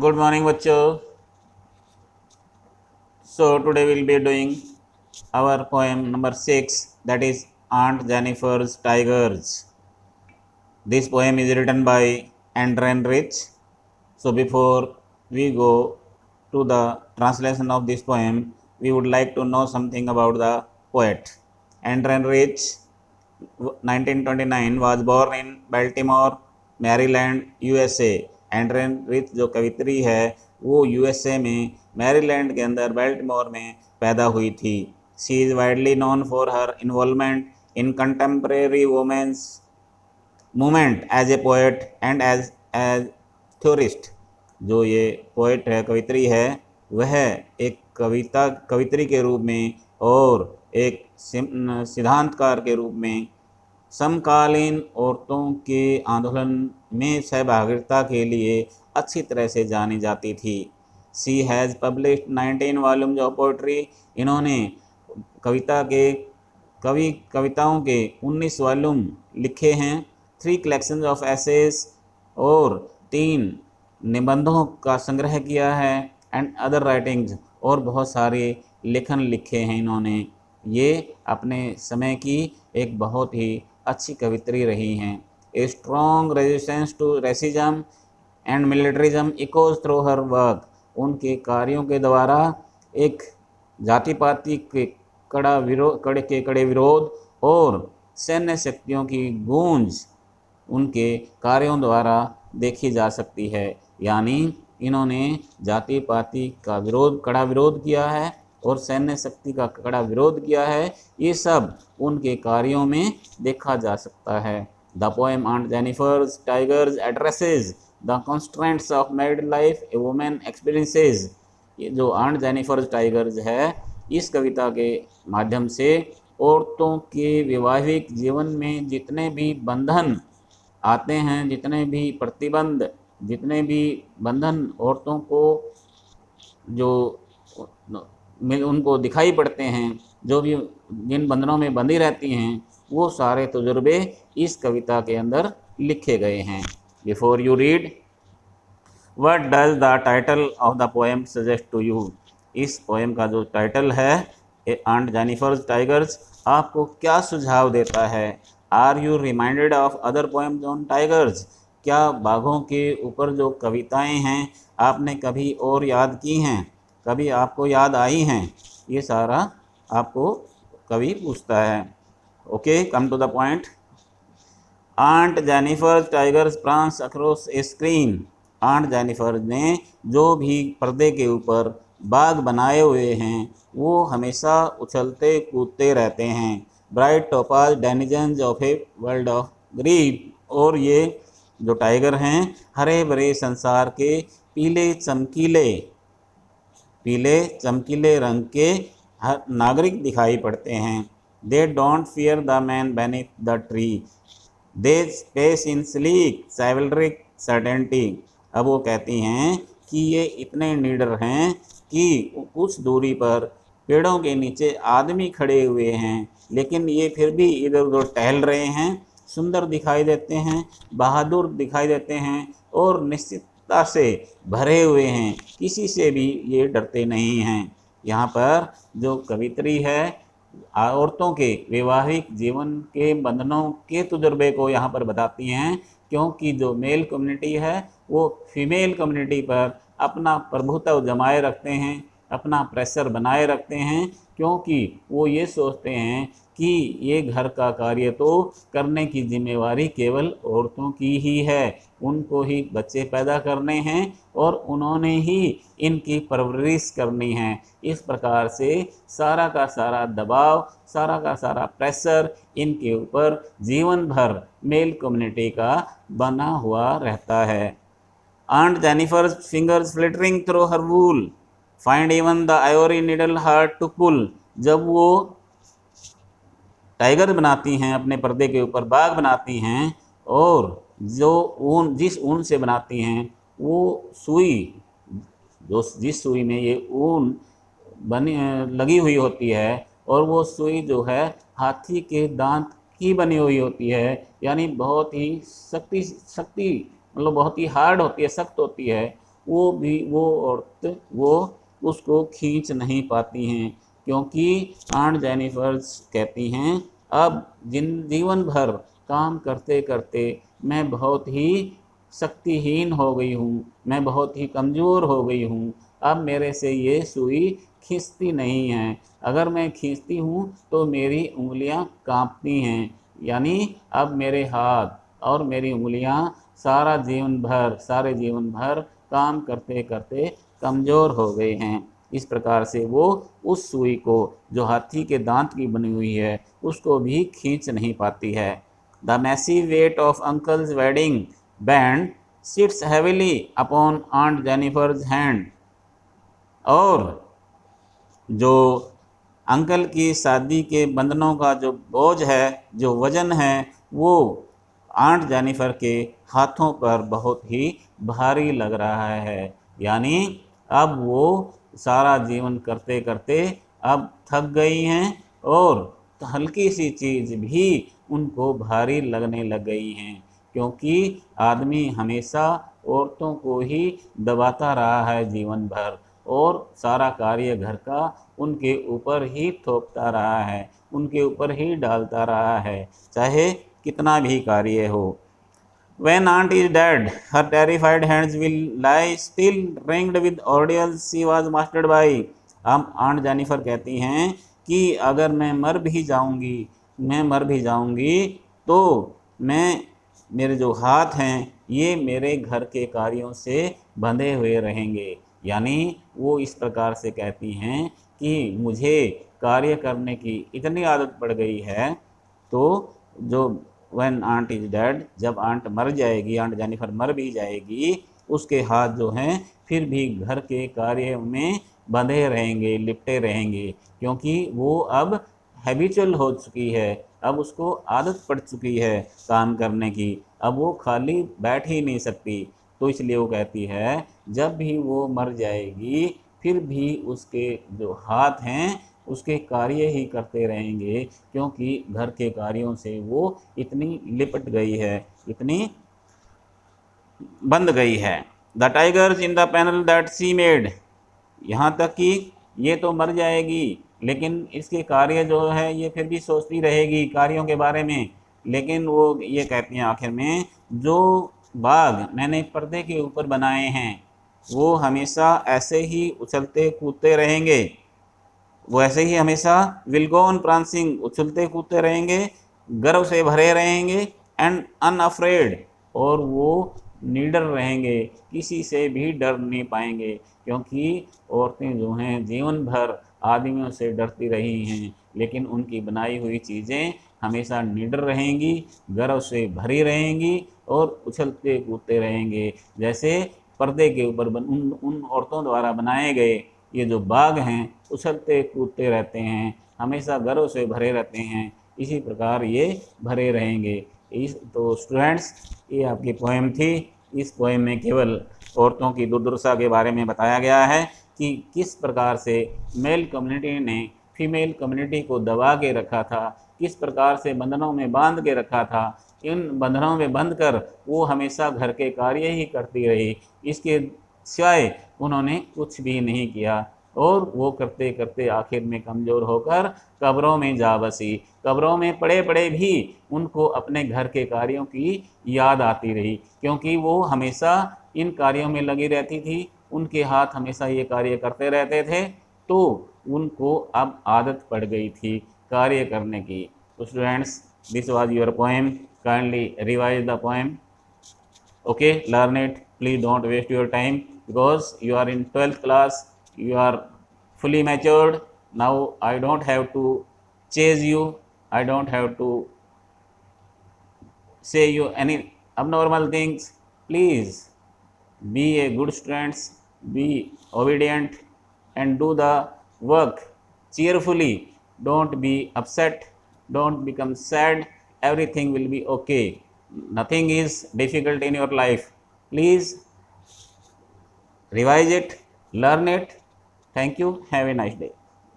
Good morning बच्चों। So today we'll be doing our poem number 6, that is Aunt Jennifer's Tigers. This poem is written by Andren Rich. So before we go to the translation of this poem, we would like to know something about the poet. Andren Rich 1929 was born in Baltimore, Maryland USA. Adrienne Rich जो कवित्री है वो USA में Maryland के अंदर बेल्टिमोर में पैदा हुई थी। She is widely known for her involvement in contemporary women's movement as a poet and as theorist. जो ये पोएट है, कवित्री है, वह एक कवित्री के रूप में और एक सिद्धांतकार के रूप में समकालीन औरतों के आंदोलन में सहभागिता के लिए अच्छी तरह से जानी जाती थी। She has published 19 volumes of poetry. इन्होंने कविताओं के 19 वॉल्यूम लिखे हैं। 3 कलेक्शंस ऑफ एसेस और 3 निबंधों का संग्रह किया है। एंड अदर राइटिंग्स और बहुत सारे लेखन लिखे हैं इन्होंने। ये अपने समय की एक बहुत ही अच्छी कवित्री रही हैं। A strong resistance to racism and militarism echoes through her work. उनके कार्यों के द्वारा एक जाति पाति के कड़े विरोध और सैन्य शक्तियों की गूंज उनके कार्यों द्वारा देखी जा सकती है। यानी इन्होंने जाति पाति का कड़ा विरोध किया है और सैन्य शक्ति का कड़ा विरोध किया है। ये सब उनके कार्यों में देखा जा सकता है। The poem on Jennifer's tigers addresses the constraints of married life a women experiences. ये जो ऑन जेनिफर्स टाइगर्स है, इस कविता के माध्यम से औरतों के वैवाहिक जीवन में जितने भी बंधन आते हैं, जितने भी प्रतिबंध, जितने भी बंधन औरतों को जो उनको दिखाई पड़ते हैं, जो भी जिन बंधनों में बंधी रहती हैं, वो सारे तजुर्बे इस कविता के अंदर लिखे गए हैं। Before you read, what does the title of the poem suggest to you. इस पोएम का जो टाइटल है ऑन्ट जेनिफर्स टाइगर्स, आपको क्या सुझाव देता है? Are you reminded of other poems on tigers. क्या बाघों के ऊपर जो कविताएं हैं आपने कभी और याद की हैं, कभी आपको याद आई हैं? ये सारा आपको कवि पूछता है। Okay, come to the point. Aunt Jennifer tigers prance across a screen. Aunt Jennifer ने जो भी पर्दे के ऊपर बाग बनाए हुए हैं वो हमेशा उछलते कूदते रहते हैं। Bright topaz denizens of a world of green. और ये जो टाइगर हैं हरे भरे संसार के पीले चमकीले रंग के नागरिक दिखाई पड़ते हैं। They don't fear the man beneath the tree, they space in sleek chivalric certainty. अब वो कहती हैं कि ये इतने नीडर हैं कि कुछ दूरी पर पेड़ों के नीचे आदमी खड़े हुए हैं, लेकिन ये फिर भी इधर उधर टहल रहे हैं, सुंदर दिखाई देते हैं, बहादुर दिखाई देते हैं और निश्चितता से भरे हुए हैं, किसी से भी ये डरते नहीं हैं। यहाँ पर जो कवित्री है औरतों के वैवाहिक जीवन के बंधनों के तजुर्बे को यहाँ पर बताती हैं, क्योंकि जो मेल कम्युनिटी है वो फीमेल कम्युनिटी पर अपना प्रभुत्व जमाए रखते हैं, अपना प्रेशर बनाए रखते हैं, क्योंकि वो ये सोचते हैं कि ये घर का कार्य तो करने की जिम्मेवारी केवल औरतों की ही है, उनको ही बच्चे पैदा करने हैं और उन्होंने ही इनकी परवरिश करनी है। इस प्रकार से सारा का सारा दबाव, सारा का सारा प्रेशर इनके ऊपर जीवन भर मेल कम्युनिटी का बना हुआ रहता है। Aunt Jennifer's fingers flittering through her wool find even the ivory needle hard to pull। जब वो टाइगर बनाती हैं, अपने पर्दे के ऊपर बाग बनाती हैं और जो ऊन, जिस ऊन से बनाती हैं वो सुई, जो जिस सुई में ये ऊन बनी लगी हुई होती है और वो सुई जो है हाथी के दांत की बनी हुई होती है, यानी बहुत ही शक्ति मतलब बहुत ही हार्ड होती है, सख्त होती है। वो औरत वो उसको खींच नहीं पाती हैं, क्योंकि आंट जेनिफर्स कहती हैं अब जीवन भर काम करते करते मैं बहुत ही शक्तिहीन हो गई हूँ, मैं बहुत ही कमज़ोर हो गई हूँ, अब मेरे से ये सुई खींचती नहीं है, अगर मैं खींचती हूँ तो मेरी उंगलियाँ कांपती हैं, यानी अब मेरे हाथ और मेरी उंगलियाँ सारे जीवन भर काम करते करते कमज़ोर हो गए हैं। इस प्रकार से वो उस सुई को जो हाथी के दांत की बनी हुई है उसको भी खींच नहीं पाती है। The massive weight of uncle's wedding band sits heavily upon aunt Jennifer's hand, और जो अंकल की शादी के बंधनों का जो बोझ है, जो वजन है, वो आंट जेनिफर के हाथों पर बहुत ही भारी लग रहा है, यानी अब वो सारा जीवन करते करते अब थक गई हैं और हल्की सी चीज़ भी उनको भारी लगने लग गई हैं, क्योंकि आदमी हमेशा औरतों को ही दबाता रहा है जीवन भर, और सारा कार्य घर का उनके ऊपर ही थोपता रहा है, उनके ऊपर ही डालता रहा है, चाहे कितना भी कार्य हो। When aunt is dead, her terrified hands will lie still ringed with ordeals she was mastered by. हम आंट जेनिफर कहती हैं कि अगर मैं मर भी जाऊंगी तो मेरे जो हाथ हैं ये मेरे घर के कार्यों से बंधे हुए रहेंगे, यानी वो इस प्रकार से कहती हैं कि मुझे कार्य करने की इतनी आदत पड़ गई है, तो जो व्हेन आंट इज डेड, जब आंट मर जाएगी, आंट जेनिफर मर भी जाएगी, उसके हाथ जो हैं फिर भी घर के कार्य में बंधे रहेंगे, लिपटे रहेंगे, क्योंकि वो अब हैबिचुअल हो चुकी है, अब उसको आदत पड़ चुकी है काम करने की, अब वो खाली बैठ ही नहीं सकती। तो इसलिए वो कहती है जब भी वो मर जाएगी फिर भी उसके जो हाथ हैं उसके कार्य ही करते रहेंगे, क्योंकि घर के कार्यों से वो इतनी लिपट गई है, इतनी बंध गई है। The tigers in the panel that C made, यहाँ तक कि ये तो मर जाएगी लेकिन इसके कार्य जो है ये फिर भी सोचती रहेगी कार्यों के बारे में, लेकिन वो ये कहती हैं आखिर में जो बाग मैंने पर्दे के ऊपर बनाए हैं वो हमेशा ऐसे ही उछलते कूदते रहेंगे, वो ऐसे ही हमेशा विल गो ऑन प्रांसिंग, उछलते कूदते रहेंगे, गर्व से भरे रहेंगे, एंड अनअफ्रेड, और वो निडर रहेंगे, किसी से भी डर नहीं पाएंगे, क्योंकि औरतें जो हैं जीवन भर आदमियों से डरती रही हैं, लेकिन उनकी बनाई हुई चीज़ें हमेशा निडर रहेंगी, गर्व से भरी रहेंगी और उछलते कूदते रहेंगे। जैसे पर्दे के ऊपर उन औरतों द्वारा बनाए गए ये जो बाग हैं उछलते कूदते रहते हैं, हमेशा गर्व से भरे रहते हैं, इसी प्रकार ये भरे रहेंगे। तो स्टूडेंट्स, ये आपकी पोएम थी। इस पोएम में केवल औरतों की दुर्दशा के बारे में बताया गया है कि किस प्रकार से मेल कम्युनिटी ने फीमेल कम्युनिटी को दबा के रखा था, किस प्रकार से बंधनों में बांध के रखा था, इन बंधनों में बंध कर वो हमेशा घर के कार्य ही करती रही, इसके सिवाय उन्होंने कुछ भी नहीं किया, और वो करते करते आखिर में कमज़ोर होकर कब्रों में जा बसी। कब्रों में पड़े पड़े भी उनको अपने घर के कार्यों की याद आती रही, क्योंकि वो हमेशा इन कार्यों में लगी रहती थी, उनके हाथ हमेशा ये कार्य करते रहते थे, तो उनको अब आदत पड़ गई थी कार्य करने की। तो students, this was your poem, kindly revise the poem, okay, learn it, please don't waste your time, because you are in 12th class, you are fully matured now, I don't have to chase you, I don't have to say you any abnormal things, please be a good students, be obedient and do the work cheerfully, don't be upset, don't become sad, everything will be okay, nothing is difficult in your life, please revise it, learn it. Thank you, have a nice day.